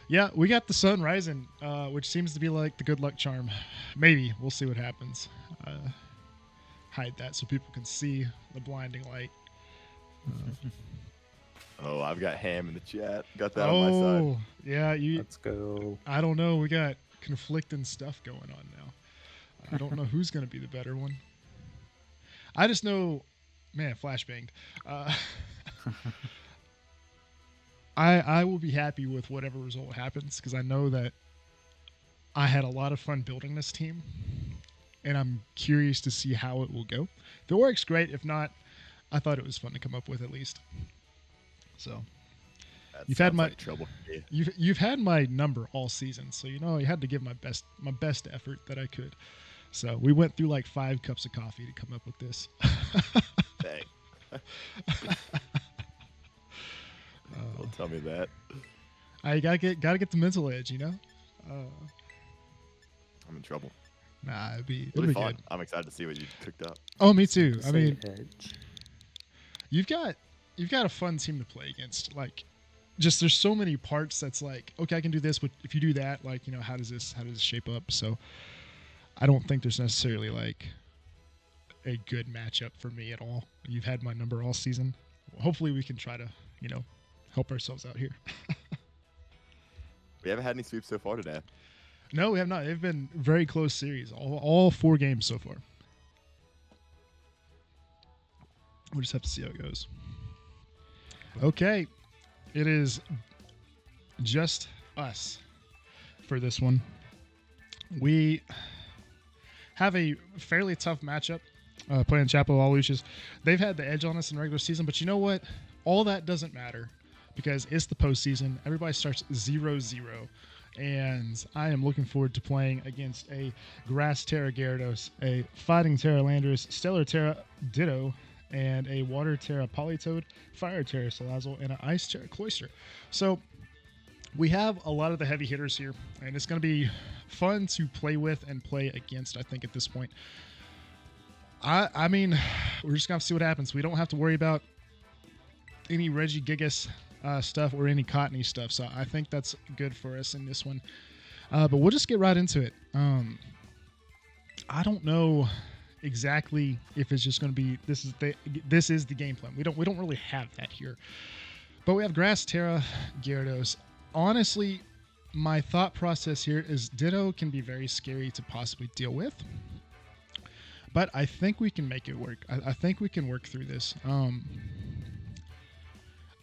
Yeah, we got the sun rising, which seems to be like the good luck charm. Maybe we'll see what happens. Hide that so people can see the blinding light. Oh, I've got Ham in the chat. Got that on my side. Oh, yeah. Let's go. I don't know. We got conflicting stuff going on now. I don't know who's going to be the better one. I just know, man, flashbanged. I will be happy with whatever result happens because I know that I had a lot of fun building this team, and I'm curious to see how it will go. If it works, great. If not, I thought it was fun to come up with at least. So That you've had sounds my like trouble. Yeah. you've had my number all season, so you know I had to give my best effort that I could. So we went through like 5 cups of coffee to come up with this. Dang. Don't tell me that. I gotta get the mental edge, you know. I'm in trouble. Nah, it'll be Fun. good. I'm excited to see what you cooked up. Oh, me too. I Say mean, edge. you've got a fun team to play against. Like, just there's so many parts that's like, okay, I can do this, but if you do that, like, you know, how does this shape up? So, I don't think there's necessarily like a good matchup for me at all. You've had my number all season. Hopefully, we can try to, you know, help ourselves out here. We haven't had any sweeps so far today. No, we have not. They've been very close series. All 4 games so far. We'll just have to see how it goes. Okay. It is just us for this one. We have a fairly tough matchup playing Chapel Hill Hawluchas. They've had the edge on us in regular season, but you know what? All that doesn't matter because it's the postseason. Everybody starts 0-0. And I am looking forward to playing against a Grass Terra Gyarados, a Fighting Terra Landorus, Stellar Terra Ditto, and a Water Terra Politoed, Fire Terra Salazzle, and an Ice Terra Cloyster. So we have a lot of the heavy hitters here, and it's going to be fun to play with and play against, I think, at this point. I mean, we're just going to see what happens. We don't have to worry about any Regigigas stuff or any cottony stuff, so I think that's good for us in this one. But we'll just get right into it. I don't know exactly if it's just going to be this is the game plan. We don't really have that here, but we have Grass Terra Gyarados. Honestly, my thought process here is Ditto can be very scary to possibly deal with, but I think we can make it work. I think we can work through this.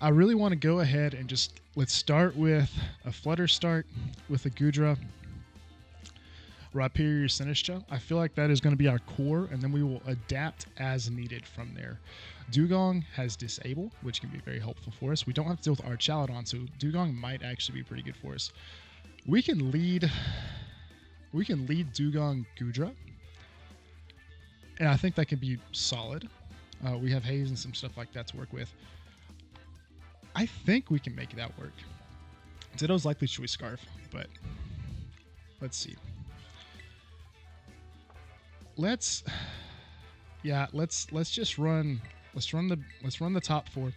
I really want to go ahead and just let's start with a Flutter start with a Gudra, Rhyperior Sinistcha. I feel like that is going to be our core, and then we will adapt as needed from there. Dugong has Disable, which can be very helpful for us. We don't have to deal with Archaludon, so Dugong might actually be pretty good for us. We can lead Dugong Gudra, and I think that can be solid. We have Haze and some stuff like that to work with. I think we can make that work. Ditto's likely Choice Scarf, but let's see. Let's just run. Let's run the top 4.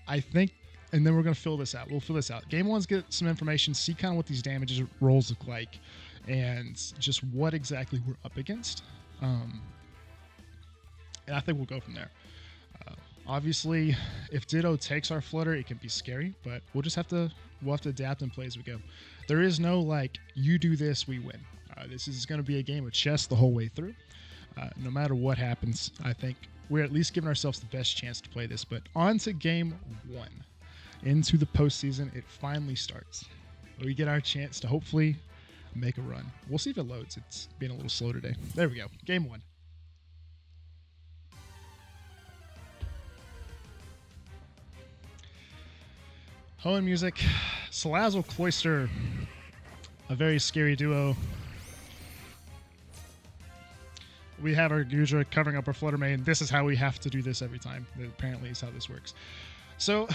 I think, and then we're gonna fill this out. We'll fill this out. Game 1's get some information, see kind of what these damages rolls look like, and just what exactly we're up against. And I think we'll go from there. Obviously, if Ditto takes our Flutter, it can be scary, but we'll have to adapt and play as we go. There is no like, you do this, we win. This is going to be a game of chess the whole way through. No matter what happens, I think we're at least giving ourselves the best chance to play this. But on to game 1. Into the postseason, it finally starts. We get our chance to hopefully make a run. We'll see if it loads. It's been a little slow today. There we go. Game 1. Hoenn music, Salazzle Cloyster, a very scary duo. We have our Gudra covering up our Flutter Mane. This is how we have to do this every time. That apparently is how this works. So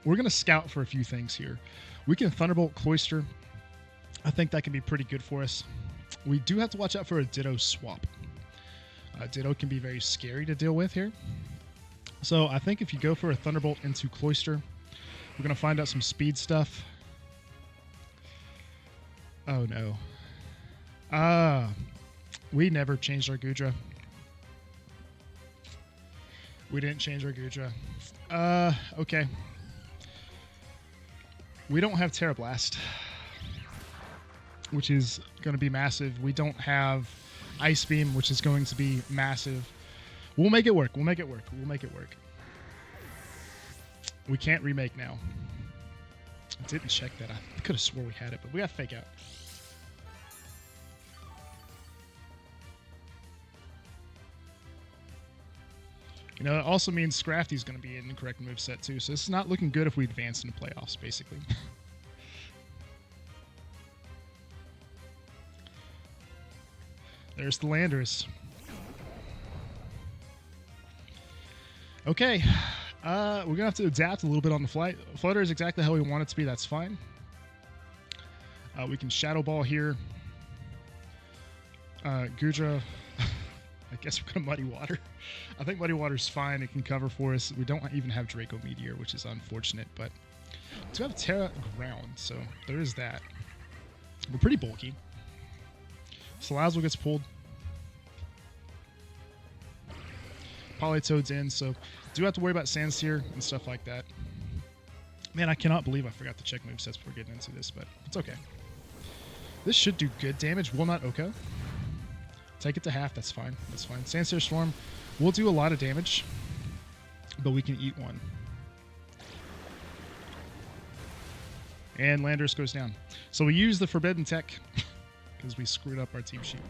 we're going to scout for a few things here. We can Thunderbolt Cloyster. I think that can be pretty good for us. We do have to watch out for a Ditto swap. Ditto can be very scary to deal with here. So I think if you go for a Thunderbolt into Cloyster, we're going to find out some speed stuff. Oh no. We never changed our Gudra. We didn't change our Gudra. Okay. We don't have Terra Blast, which is going to be massive. We don't have Ice Beam, which is going to be massive. We'll make it work. We'll make it work. We'll make it work. We can't remake now. I didn't check that. I could have swore we had it, but we got Fake Out. You know, it also means Scrafty's going to be in the correct moveset too, so it's not looking good if we advance in the playoffs, basically. There's the Landers. Okay. We're going to have to adapt a little bit on the flight. Flutter is exactly how we want it to be. That's fine. We can Shadow Ball here. Gudra. I guess we're going to Muddy Water. I think Muddy Water's fine. It can cover for us. We don't even have Draco Meteor, which is unfortunate, but we do have Terra Ground, so there is that. We're pretty bulky. Salazzle gets pulled. Politoed's in, so do have to worry about Sandseer and stuff like that. Man, I cannot believe I forgot to check movesets before getting into this, but it's okay. This should do good damage. Will not Oko. Take it to half. That's fine. That's fine. Sandseer Swarm will do a lot of damage, but we can eat one. And Landorus goes down. So we use the Forbidden Tech because we screwed up our team sheet.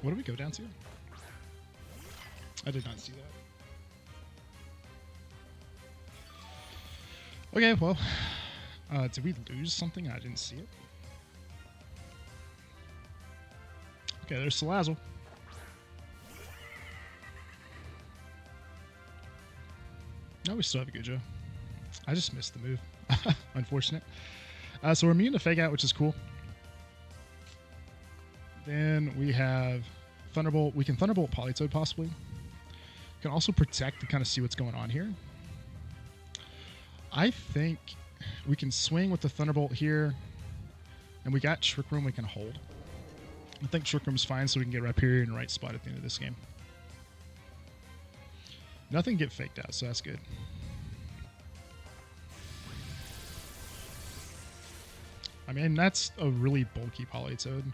What do we go down to? I did not see that. Okay, well, did we lose something? I didn't see it. Okay, there's Salazzle. No, we still have a Gudra. I just missed the move. Unfortunate. So we're immune to Fake Out, which is cool. Then we have Thunderbolt. We can Thunderbolt Politoed possibly. We can also Protect to kind of see what's going on here. I think we can swing with the Thunderbolt here. And we got Trick Room we can hold. I think Trick Room's fine so we can get Rhyperior in the right spot at the end of this game. Nothing get faked out, so that's good. I mean, that's a really bulky Politoed.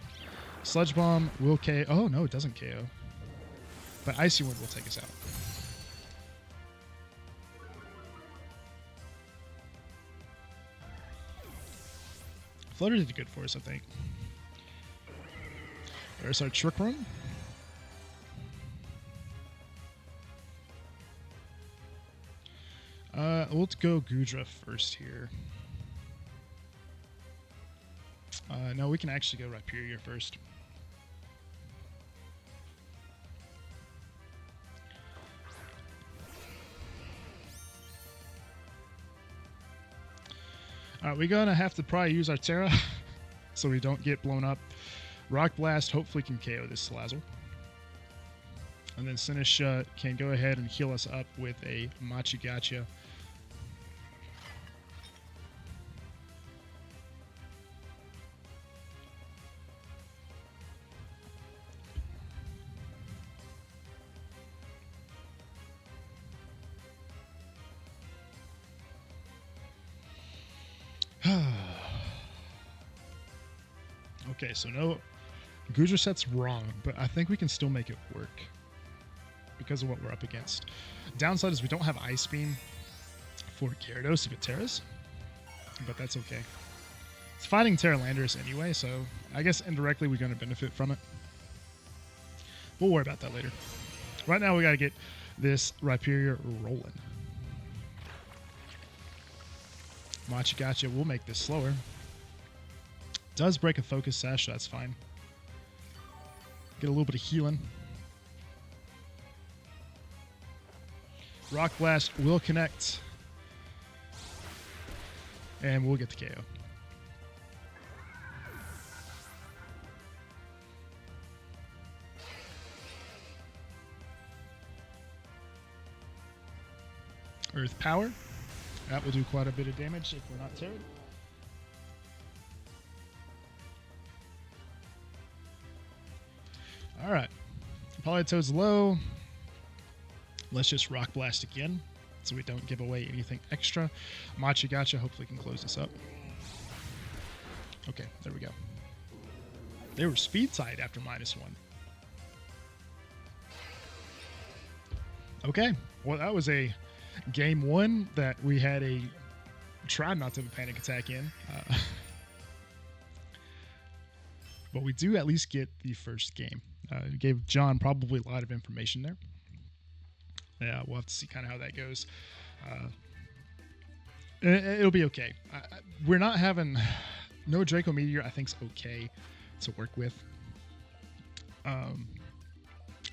Sludge Bomb will KO. Oh, no, it doesn't KO. But Icy Wind will take us out. Flutter did good for us, I think. There's our Trick Room. We'll go Gudra first here. No, we can actually go Rhyperior first. We're gonna have to probably use our Terra so we don't get blown up. Rock Blast hopefully can KO this Salazzle. And then Sinisha can go ahead and heal us up with a Machigacha. Okay, so no, Gudra set's wrong, but I think we can still make it work because of what we're up against. Downside is we don't have Ice Beam for Gyarados if it Terras, but that's okay. It's fighting Terra Landorus anyway, so I guess indirectly we're going to benefit from it. We'll worry about that later. Right now we got to get this Rhyperior rolling. Machigacha will make this slower. Does break a Focus Sash, so that's fine. Get a little bit of healing. Rock Blast will connect. And we'll get the KO. Earth Power. That will do quite a bit of damage if we're not teared. Alright. Politoad's low. Let's just Rock Blast again so we don't give away anything extra. Machigacha hopefully can close this up. Okay, there we go. They were speed side after -1. Okay, well that was a game 1 that we had a try not to have a panic attack in. But we do at least get the first game. Gave John probably a lot of information there. Yeah, we'll have to see kind of how that goes. It'll be okay. We're not having... No Draco Meteor, I think, is okay to work with.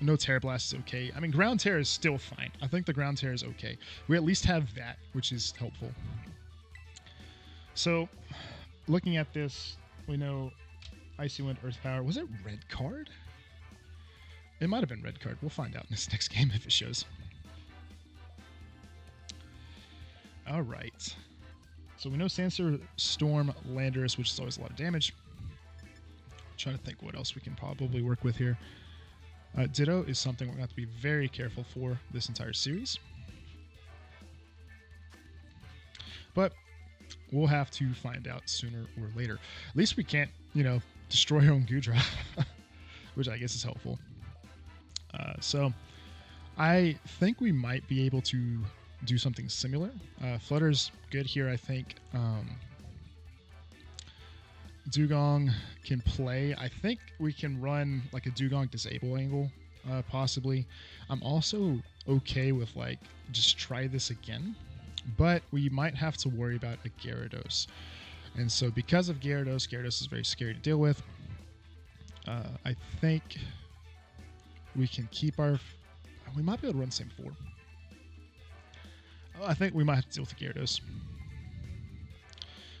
No Terra Blast is okay. I mean, Ground Terror is still fine. I think the Ground Terror is okay. We at least have that, which is helpful. So, looking at this, we know Icy Wind, Earth Power. Was it red card? It might have been red card. We'll find out in this next game if it shows. All right. So we know Sandstorm, Landorus, which is always a lot of damage. Trying to think what else we can probably work with here. Ditto is something we're going to have to be very careful for this entire series. But we'll have to find out sooner or later. At least we can't, destroy our own Gudra, which I guess is helpful. So I think we might be able to do something similar. Flutter's good here, I think. Dugong can play. I think we can run like a Dugong disable angle, possibly. I'm also okay with just try this again, but we might have to worry about a Gyarados. And so because of Gyarados is very scary to deal with. I think we can keep our... We might be able to run same 4. I think we might have to deal with the Gyarados.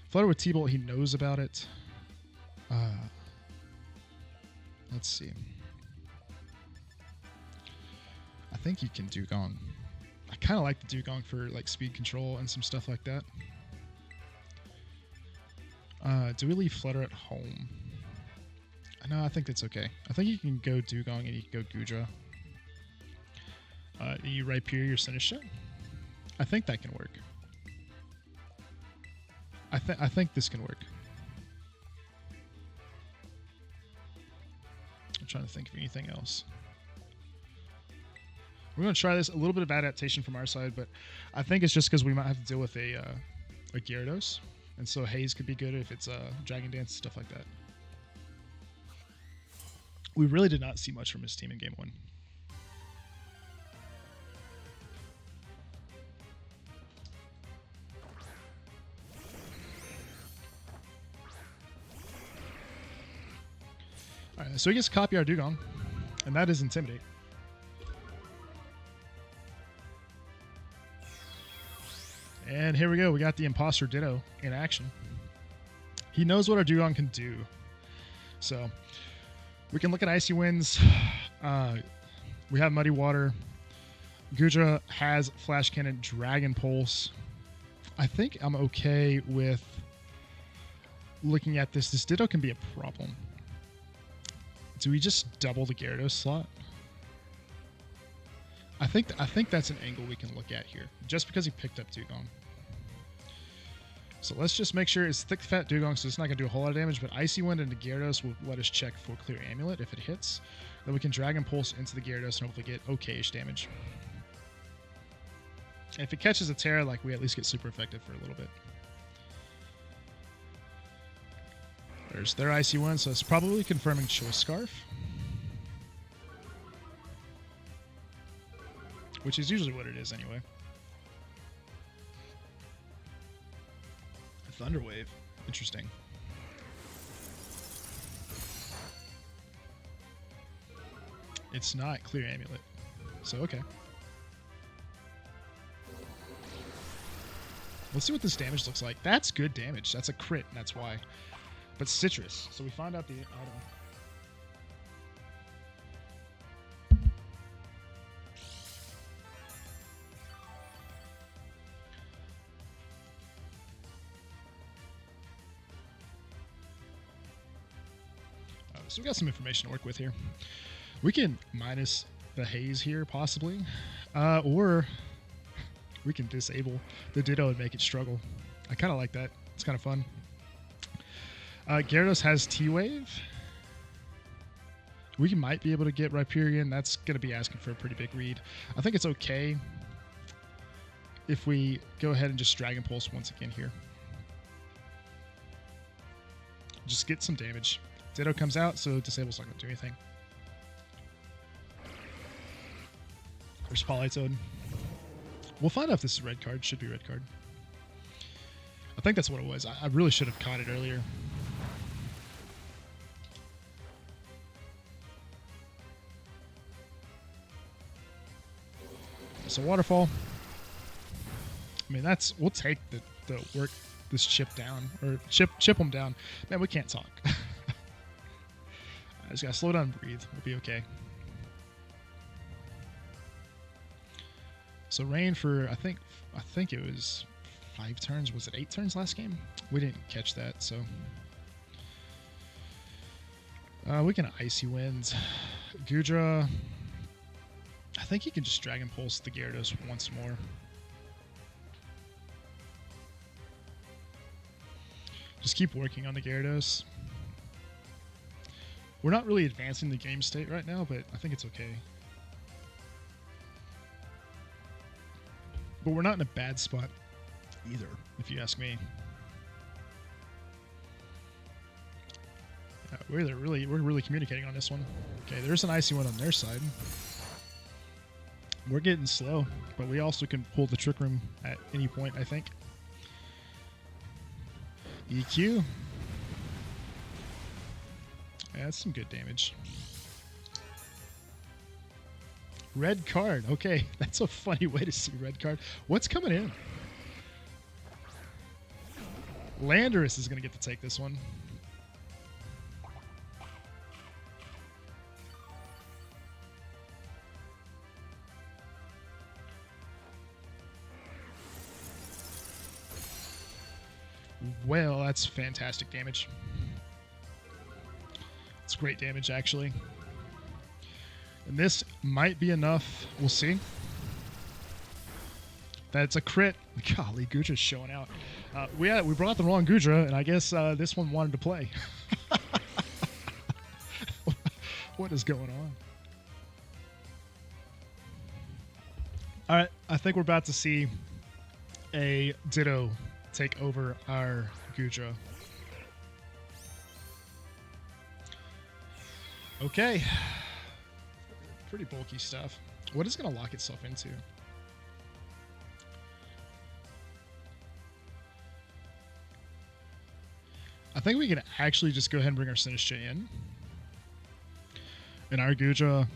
Flutter with T-Bolt, he knows about it. Let's see. I think you can Dugong. I kind of like the Dugong for speed control and some stuff like that. Do we leave Flutter at home? No, I think that's okay. I think you can go Dugong and you can go Gudra. You Rhyperior your Sinistra. I think that can work. I think this can work. I'm trying to think of anything else. We're going to try this. A little bit of adaptation from our side, but I think it's just because we might have to deal with a Gyarados. And so Haze could be good if it's Dragon Dance, stuff like that. We really did not see much from his team in Game 1. Alright, so he gets to copy our Dugong, and that is Intimidate. And here we go. We got the Imposter Ditto in action. He knows what our Dugong can do. So we can look at Icy Winds. We have Muddy Water. Gudra has Flash Cannon, Dragon Pulse. I think I'm okay with looking at this. This Ditto can be a problem. Do we just double the Gyarados slot? I think that's an angle we can look at here, just because he picked up Dugong. So let's just make sure it's thick, fat Dugong, so it's not going to do a whole lot of damage, but Icy Wind into Gyarados will let us check for Clear Amulet if it hits. Then we can Dragon Pulse into the Gyarados and hopefully get okay-ish damage. And if it catches a Terra, we at least get super effective for a little bit. There's their Icy Wind, so it's probably confirming Choice Scarf. Which is usually what it is anyway. Thunder Wave. Interesting. It's not Clear Amulet. So, okay. Let's see what this damage looks like. That's good damage. That's a crit, and that's why. But Citrus. So we find out the item. So we got some information to work with here. We can minus the haze here, possibly. Or we can disable the Ditto and make it struggle. I kind of like that. It's kind of fun. Gyarados has T-Wave. We might be able to get Rhyperion. That's going to be asking for a pretty big read. I think it's okay if we go ahead and just Dragon Pulse once again here. Just get some damage. Ditto comes out, so Disable's not going to do anything. There's Politoed. We'll find out if this is red card. Should be red card. I think that's what it was. I really should have caught it earlier. So Waterfall. I mean, we'll take the work this chip down, or chip them down. Man, we can't talk. I just gotta slow down and breathe. We'll be okay. So Rain for I think it was 5 turns. Was it 8 turns last game? We didn't catch that, so we can Icy Winds. Gudra. I think he can just Dragon Pulse the Gyarados once more. Just keep working on the Gyarados. We're not really advancing the game state right now, but I think it's okay. But we're not in a bad spot either, if you ask me. We're really communicating on this one. Okay, there's an Icy one on their side. We're getting slow, but we also can pull the Trick Room at any point, I think. EQ. Yeah, that's some good damage. Red card. Okay, that's a funny way to see red card. What's coming in? Landorus is going to get to take this one. Well, that's fantastic damage. It's great damage, actually. And this might be enough. We'll see. That's a crit. Golly, Gudra's showing out. We brought the wrong Gudra, and I guess this one wanted to play. What is going on? All right, I think we're about to see a Ditto take over our Gudra. Okay. Pretty bulky stuff. What is going to lock itself into? I think we can actually just go ahead and bring our Sinistcha in. And our Gudra,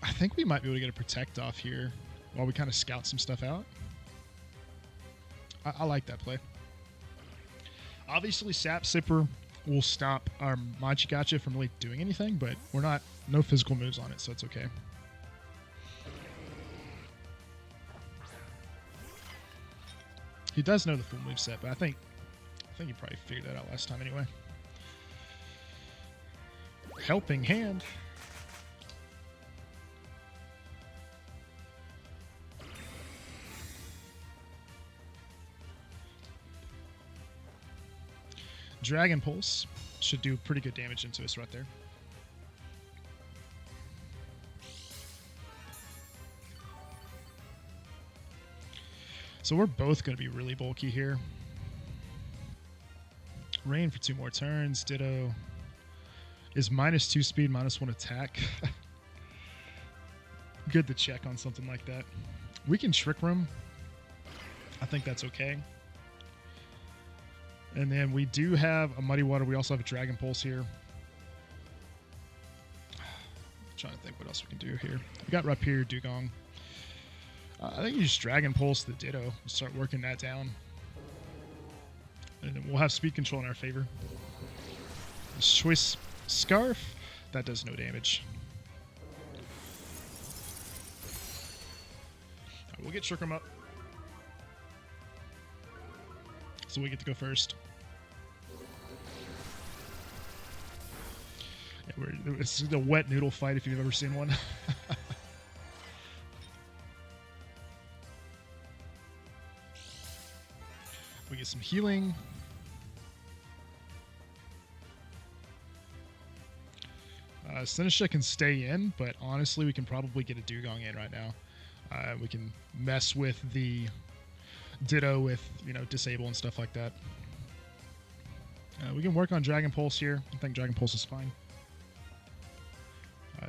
I think we might be able to get a Protect off here while we kind of scout some stuff out. I like that play. Obviously, Sap Sipper will stop our Magigacha from really doing anything, but no physical moves on it, so it's okay. He does know the full moveset, but I think he probably figured that out last time anyway. Helping Hand. Dragon Pulse should do pretty good damage into us right there. So we're both going to be really bulky here. Rain for 2 more turns. Ditto is -2 speed, -1 attack. Good to check on something like that. We can Trick Room. I think that's okay. And then we do have a Muddy Water. We also have a Dragon Pulse here. I'm trying to think what else we can do here. We got Rhyperior, Dugong. I think you just Dragon Pulse the Ditto. Start working that down. And then we'll have speed control in our favor. Choice Scarf. That does no damage. Right, we'll get Trick Room up. So we get to go first. It's a wet noodle fight if you've ever seen one. We get some healing. Sinistra can stay in, but honestly, we can probably get a Dugong in right now. We can mess with the Ditto with, disable and stuff like that. We can work on Dragon Pulse here. I think Dragon Pulse is fine.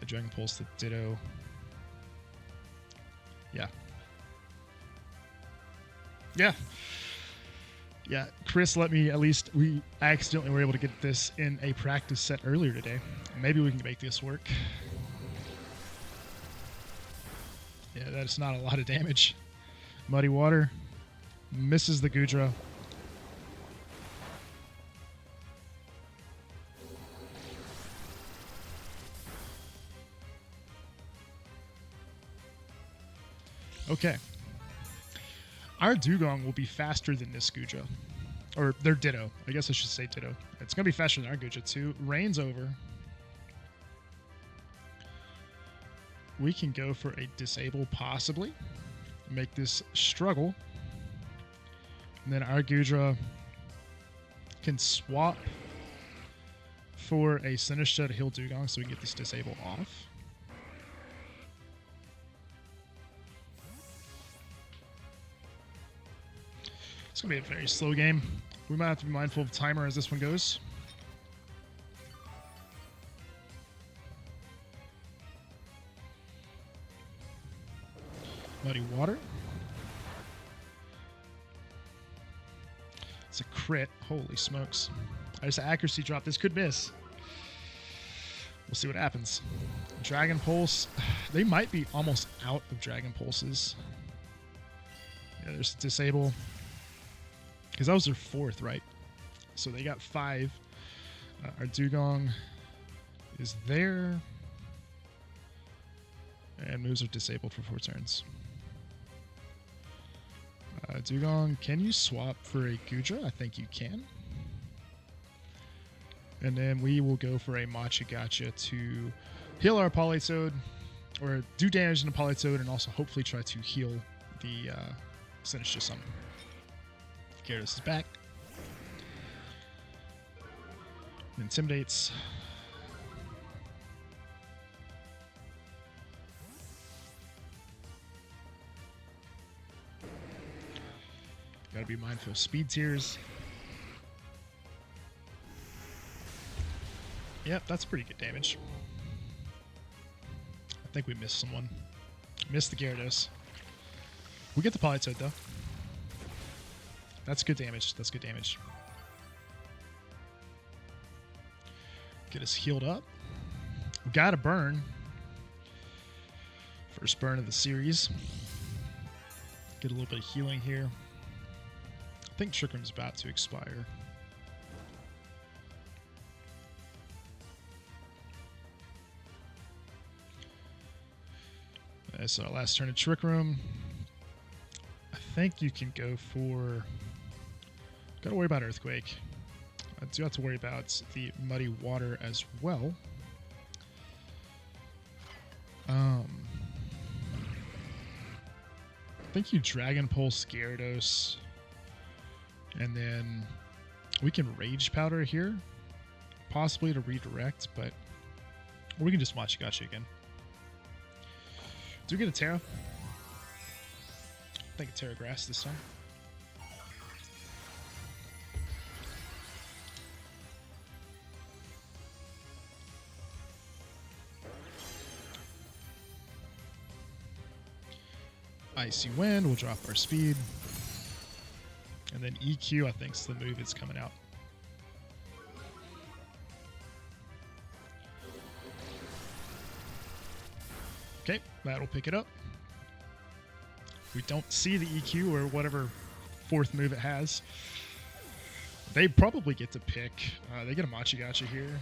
Dragon Pulse the Ditto. Yeah. Yeah. Yeah, Chris let me, at least we accidentally were able to get this in a practice set earlier today. Maybe we can make this work. Yeah, that's not a lot of damage. Muddy Water misses the Gudra. Okay. Our Dugong will be faster than this Gudra. Or their Ditto. I guess I should say Ditto. It's going to be faster than our Gudra too. Rain's over. We can go for a disable possibly. Make this struggle. And then our Gudra can swap for a Sinistra to heal Dugong so we can get this disable off. It's going to be a very slow game. We might have to be mindful of the timer as this one goes. Muddy Water. It's a crit. Holy smokes. I just accuracy drop. This could miss. We'll see what happens. Dragon Pulse. They might be almost out of Dragon Pulses. Yeah, there's disable. Because that was their fourth, right? So they got 5. Our Dugong is there. And moves are disabled for 4 turns. Dugong, can you swap for a Gudra? I think you can. And then we will go for a Machigacha to heal our Politoed, or do damage in the Politoed, and also hopefully try to heal the Sinistra some. Gyarados is back. Intimidates. Gotta be mindful of speed tiers. Yep, that's pretty good damage. I think we missed someone. Missed the Gyarados. We get the Politoed though. That's good damage. That's good damage. Get us healed up. We got a burn. First burn of the series. Get a little bit of healing here. I think Trick Room's about to expire. So our last turn of Trick Room. I think you can go for... Gotta worry about Earthquake. I do have to worry about the Muddy Water as well. I think you Dragon Pulse Gyarados. And then we can Rage Powder here. Possibly to redirect, but... Or we can just Machigacha again. Do we get a Terra? I think a Terra Grass this time. Icy Wind will drop our speed. And then EQ, I think, is the move that's coming out. Okay, that'll pick it up. We don't see the EQ or whatever 4th move it has. They probably get to pick. They get a Machigacha here.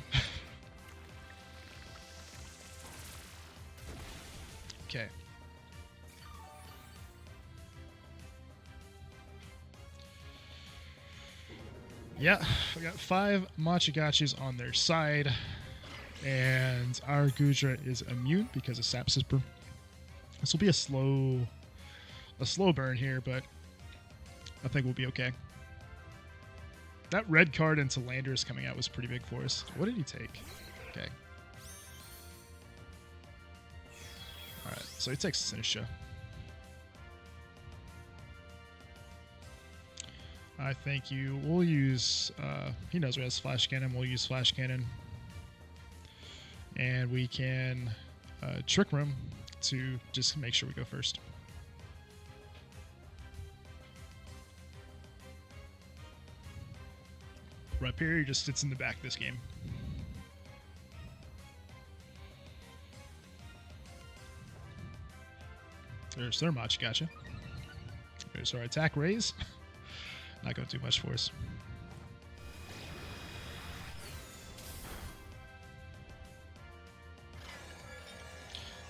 Okay. Yeah, we got 5 Machigachis on their side. And our Gudra is immune because of Sap Sipper. This will be a slow burn here, but I think we'll be okay. That red card into Landers coming out was pretty big for us. What did he take? Okay. Alright, so he takes Sinistra. I think we'll use, he knows we has Flash Cannon, we'll use Flash Cannon. And we can Trick Room to just make sure we go first. Rhyperior just sits in the back of this game. There's Thermach, gotcha. There's our attack raise. Not going to do much for us.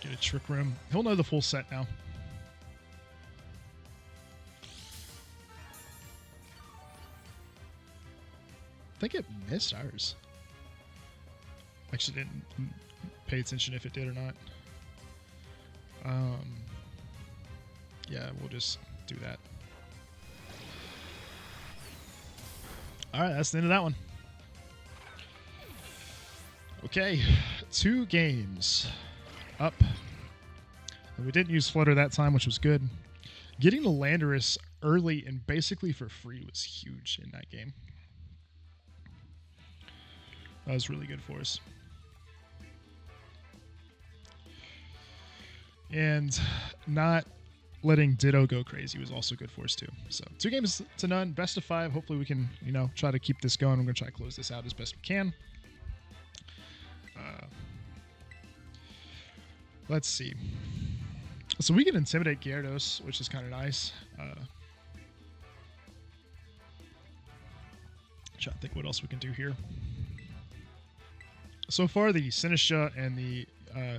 Get a Trick Room. He'll know the full set now. I think it missed ours. Actually didn't pay attention if it did or not. Yeah, we'll just do that. Alright, that's the end of that one. Okay, 2 games up. And we didn't use Flutter that time, which was good. Getting the Landorus early and basically for free was huge in that game. That was really good for us. And not letting Ditto go crazy was also good for us too. So 2 games to none, best of 5. Hopefully we can, try to keep this going. I'm going to try to close this out as best we can. Let's see. So we can intimidate Gyarados, which is kind of nice. Trying to think what else we can do here. So far, the Sinistra and the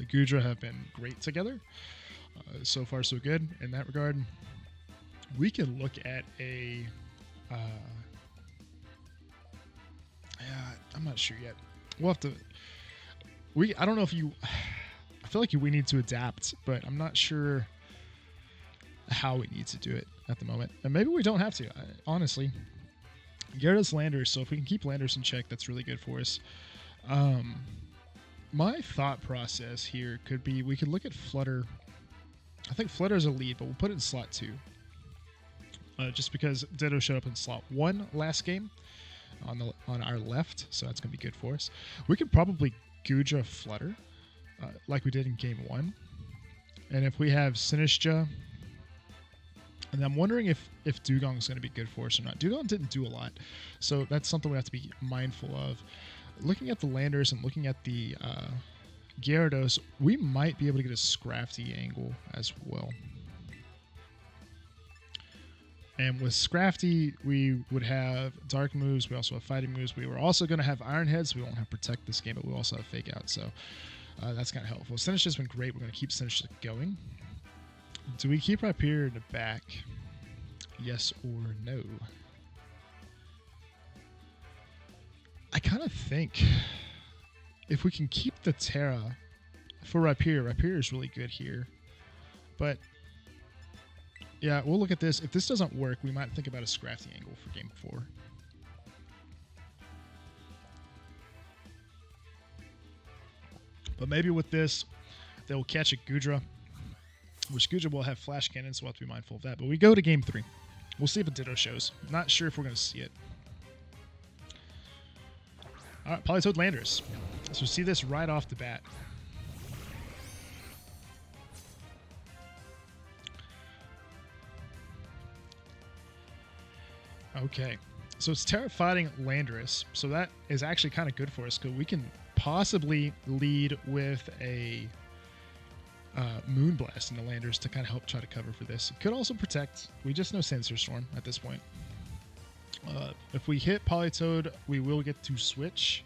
Gudra have been great together. So far, so good in that regard. We can look at a... I'm not sure yet. We'll have to... I don't know if you... I feel like we need to adapt, but I'm not sure how we need to do it at the moment. And maybe we don't have to, honestly. Gyarados Landers, so if we can keep Landers in check, that's really good for us. My thought process here could be we could look at Flutter. I think Flutter's a lead, but we'll put it in slot 2. Just because Ditto showed up in slot 1 last game on our left, so that's going to be good for us. We could probably Gudra Flutter, like we did in game 1. And if we have Sinistra, and I'm wondering if Dugong is going to be good for us or not. Dugong didn't do a lot, so that's something we have to be mindful of. Looking at the Landers and looking at the Gyarados, we might be able to get a Scrafty angle as well. And with Scrafty, we would have Dark moves. We also have Fighting moves. We were also going to have Iron Head, so we won't have Protect this game, but we also have Fake Out. So that's kind of helpful. Sinistra's been great. We're going to keep Sinistra going. Do we keep Rhyperior in the back? Yes or no? I kind of think if we can keep the Terra for Rhyperior, Rhyperior is really good here. But yeah, we'll look at this. If this doesn't work, we might think about a Scrafty angle for game 4. But maybe with this, they'll catch a Gudra, which Gudra will have Flash Cannon, so we'll have to be mindful of that. But we go to game 3. We'll see if a Ditto shows. Not sure if we're going to see it. All right, Politoed Landers. So see this right off the bat. Okay, so it's Terra fighting Landorus, so that is actually kind of good for us because we can possibly lead with a Moonblast into Landers to kind of help try to cover for this. It could also protect. We just know Sensor Storm at this point. If we hit Politoed, we will get to switch,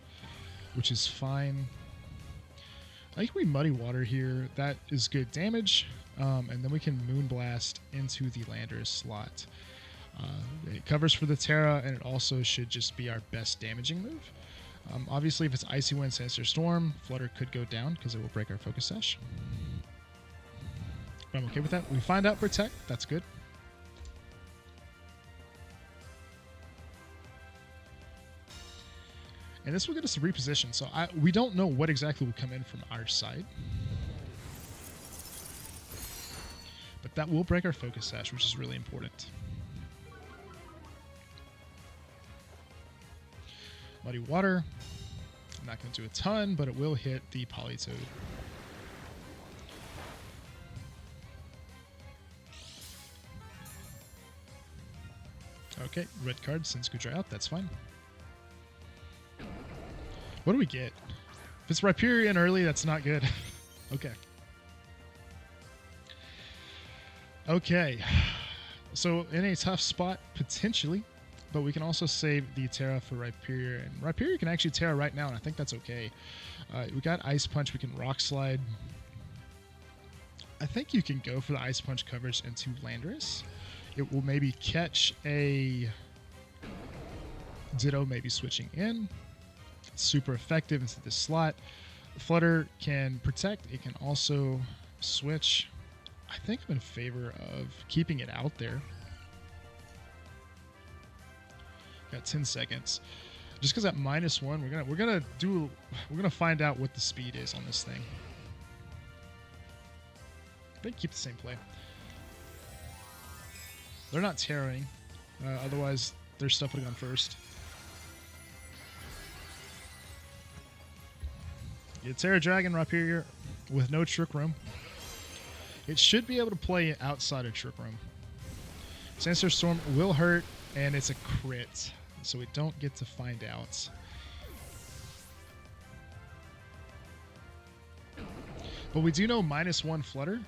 which is fine. I think we Muddy Water here. That is good damage, and then we can Moonblast into the Landers slot. It covers for the Terra, and it also should just be our best damaging move. Obviously, if it's Icy Wind, Sandstorm, Storm, Flutter could go down because it will break our focus sash. But I'm okay with that. We find out Protect. That's good. And this will get us to reposition. So we don't know what exactly will come in from our side. But that will break our focus sash, which is really important. Muddy Water. I'm not going to do a ton, but it will hit the Polytoad. Okay, red card sends Goodra out. That's fine. What do we get? If it's Rhyperior early, that's not good. Okay. Okay. So in a tough spot, potentially. But we can also save the Terra for Rhyperior. And Rhyperior can actually Terra right now, and I think that's okay. We got Ice Punch. We can Rock Slide. I think you can go for the Ice Punch coverage into Landorus. It will maybe catch a Ditto, maybe switching in. Super effective into this slot. Flutter can protect. It can also switch. I think I'm in favor of keeping it out there. Got 10 seconds. Just because at -1, we're gonna find out what the speed is on this thing. I think keep the same play. They're not tearing. Otherwise, their stuff would have gone first. Yeah, Terra Dragon Rhyperior with no Trick Room. It should be able to play outside of Trick Room. Sandstorm Storm will hurt, and it's a crit, so we don't get to find out. But we do know -1 Flutter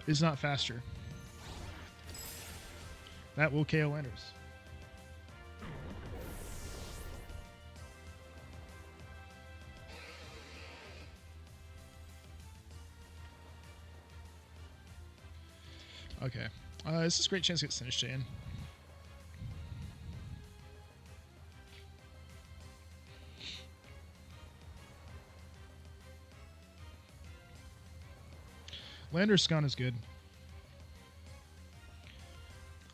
is not faster. That will KO Landers. Okay. This is a great chance to get Sinister in. Lander's Scun is good.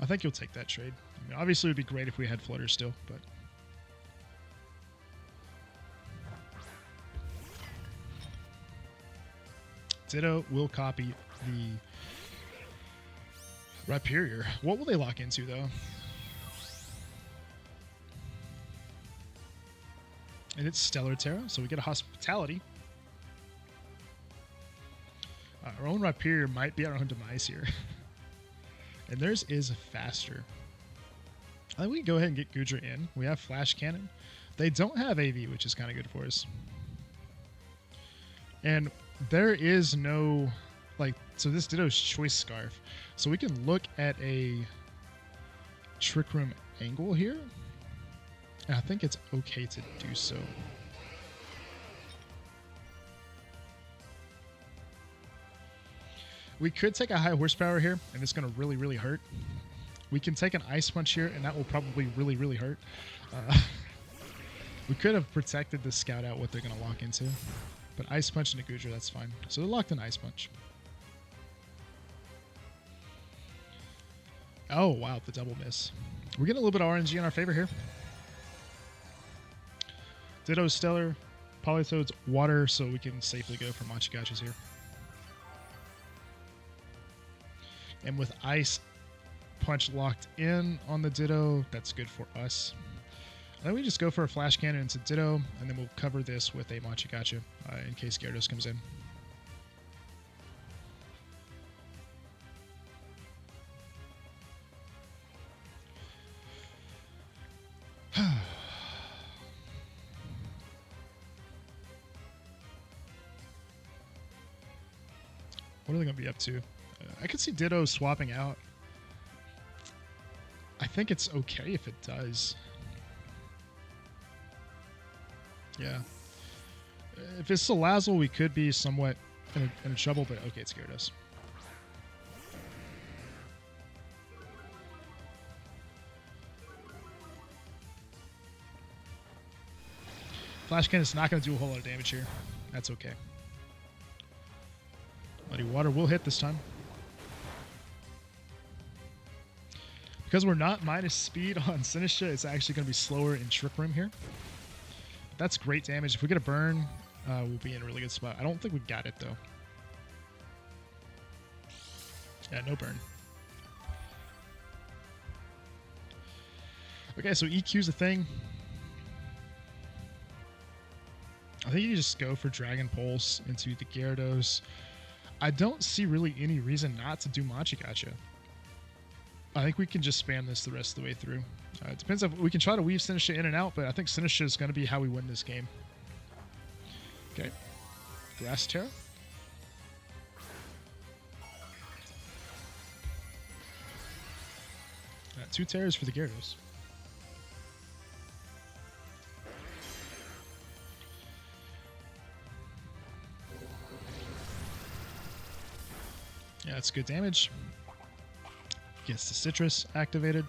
I think you'll take that trade. I mean, obviously, it would be great if we had Flutter still, but... Ditto will copy the Rhyperior. What will they lock into, though? And it's Stellar Terra, so we get a Hospitality. Our own Rhyperior might be our own demise here. And theirs is faster. I think we can go ahead and get Goodra in. We have Flash Cannon. They don't have AV, which is kind of good for us. And there is no... so this Ditto's Choice Scarf. So we can look at a Trick Room angle here. And I think it's okay to do so. We could take a high horsepower here, and it's going to really, really hurt. We can take an Ice Punch here, and that will probably really, really hurt. We could have protected the Scout out what they're going to lock into. But Ice Punch and a Goodra, that's fine. So they're locked in Ice Punch. Oh, wow, the double miss. We're getting a little bit of RNG in our favor here. Ditto Stellar, Polytoad's Water, so we can safely go for Machigachas here. And with Ice Punch locked in on the Ditto, that's good for us. And then we just go for a Flash Cannon into Ditto, and then we'll cover this with a Machigacha in case Gyarados comes in. What are they going to be up to? I could see Ditto swapping out. I think it's okay if it does. Yeah. If it's Salazzle, we could be somewhat in trouble, but okay, it scared us. Flash Cannon is not going to do a whole lot of damage here. That's okay. Muddy Water will hit this time. Because we're not minus speed on Sinistra, it's actually going to be slower in Trick Room here. But that's great damage. If we get a burn, we'll be in a really good spot. I don't think we got it, though. Yeah, no burn. Okay, so EQ's a thing. I think you just go for Dragon Pulse into the Gyarados. I don't see really any reason not to do Machigacha. I think we can just spam this the rest of the way through. It depends if we can try to weave Sinistra in and out, but I think Sinistra is going to be how we win this game. Okay. Grass Terra. Two Terras for the Gyarados. Yeah, that's good damage. Gets the Citrus activated.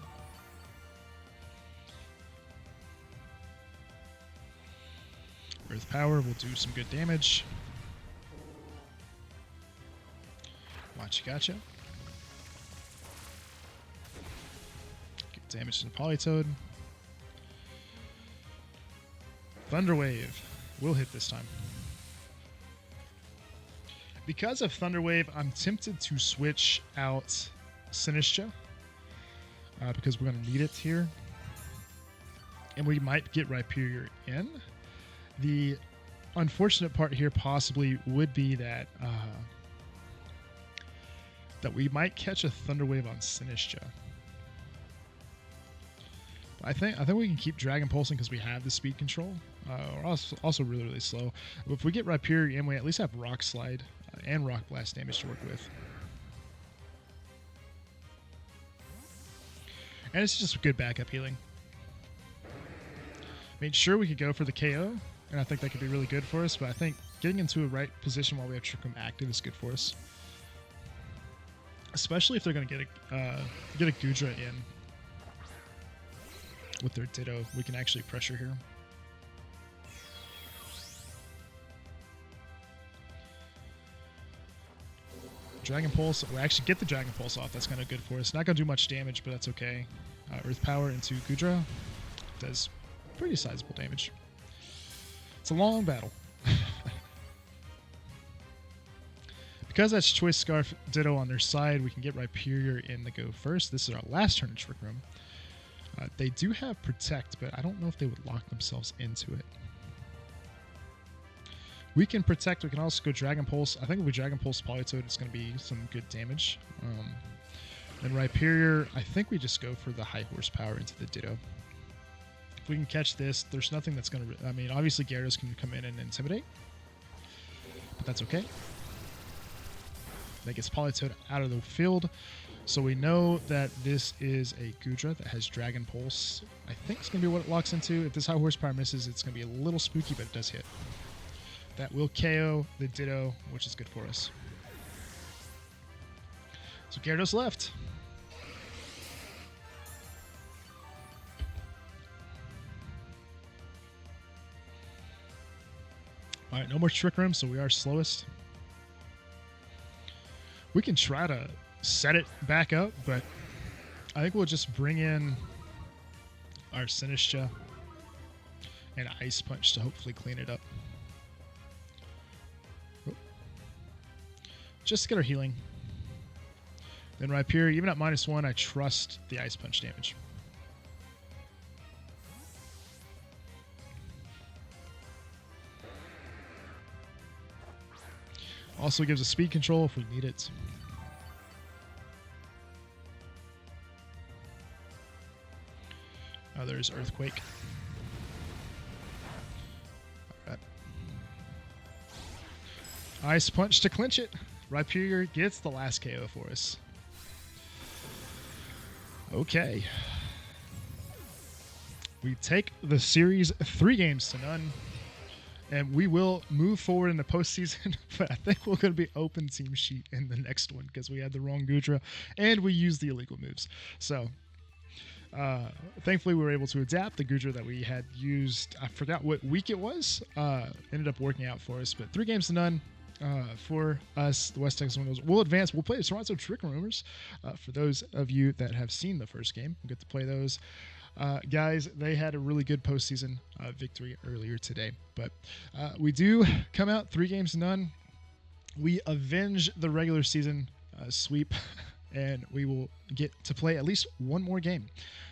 Earth Power will do some good damage. Machigacha. Good damage to the Politoed. Thunder Wave will hit this time. Because of Thunder Wave, I'm tempted to switch out Sinistra because we're going to need it here. And we might get Rhyperior in. The unfortunate part here possibly would be that that we might catch a Thunder Wave on Sinistra. But I think we can keep Dragon Pulsing because we have the speed control. We're also really, really slow. But if we get Rhyperior in, we at least have Rock Slide and Rock Blast damage to work with. And it's just good backup healing. I mean, sure, we could go for the KO, and I think that could be really good for us, but I think getting into a right position while we have Trick Room active is good for us. Especially if they're going to get a Gudra in with their Ditto. We can actually pressure here. Dragon Pulse. We'll actually get the Dragon Pulse off. That's kind of good for us. Not going to do much damage, but that's okay. Earth Power into Gudra. Does pretty sizable damage. It's a long battle. Because that's Choice Scarf Ditto on their side, we can get Rhyperior in the go first. This is our last turn in Trick Room. They do have Protect, but I don't know if they would lock themselves into it. We can Protect. We can also go Dragon Pulse. I think if we Dragon Pulse Politoed, it's going to be some good damage. And Rhyperior, I think we just go for the high horsepower into the Ditto. If we can catch this, there's nothing that's going to... I mean, obviously Gyarados can come in and Intimidate. But that's okay. That gets Politoed out of the field. So we know that this is a Gudra that has Dragon Pulse. I think it's going to be what it locks into. If this high horsepower misses, it's going to be a little spooky, but it does hit. That will KO the Ditto, which is good for us. So Gyarados left. Alright, no more Trick Room, so we are slowest. We can try to set it back up, but I think we'll just bring in our Sinistra and Ice Punch to hopefully clean it up. Just to get our healing. Then Rhyperior, even at -1, I trust the Ice Punch damage. Also gives us speed control if we need it. Oh, there's Earthquake. Alright. Ice Punch to clinch it. Rhyperior gets the last KO for us. Okay. We take the series 3-0. And we will move forward in the postseason, but I think we're going to be open team sheet in the next one because we had the wrong Gudra and we used the illegal moves. So Thankfully, we were able to adapt. The Goodra that we had used, I forgot what week it was, ended up working out for us. But 3-0 for us, the West Texas Wingulls. We'll advance. We'll play the Toronto Trick Roomers. For those of you that have seen the first game, we'll get to play those. Guys, they had a really good postseason victory earlier today. But we do come out 3-0. We avenge the regular season sweep, and we will get to play at least one more game.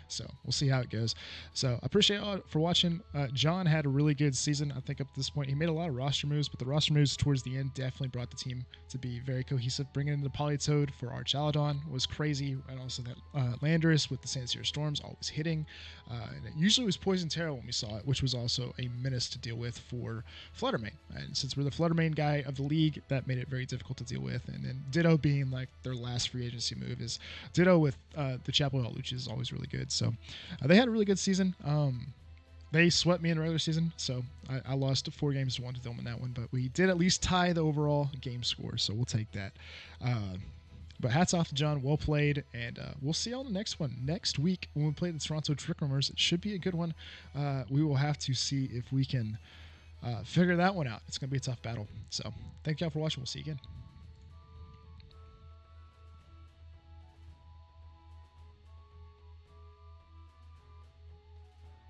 So we'll see how it goes. So I appreciate all for watching. John had a really good season. I think up to this point, he made a lot of roster moves, but the roster moves towards the end definitely brought the team to be very cohesive. Bringing in the Polytoad for our Chaladon was crazy. And also that Landorus with the Sand Storms always hitting. And it usually was Poison Terror when we saw it, which was also a menace to deal with for Fluttermane. And since we're the Fluttermane guy of the league, that made it very difficult to deal with. And then Ditto being like their last free agency move is Ditto with the Chapel Hill Hawluchas is always really good. So they had a really good season. They swept me in the regular season, so I lost 4-1 to them in that one, but we did at least tie the overall game score, so we'll take that. But hats off to John, well played, and we'll see you on the next one. Next week, when we play the Toronto Trick Roomers, it should be a good one. We will have to see if we can figure that one out. It's going to be a tough battle. So thank y'all for watching. We'll see you again.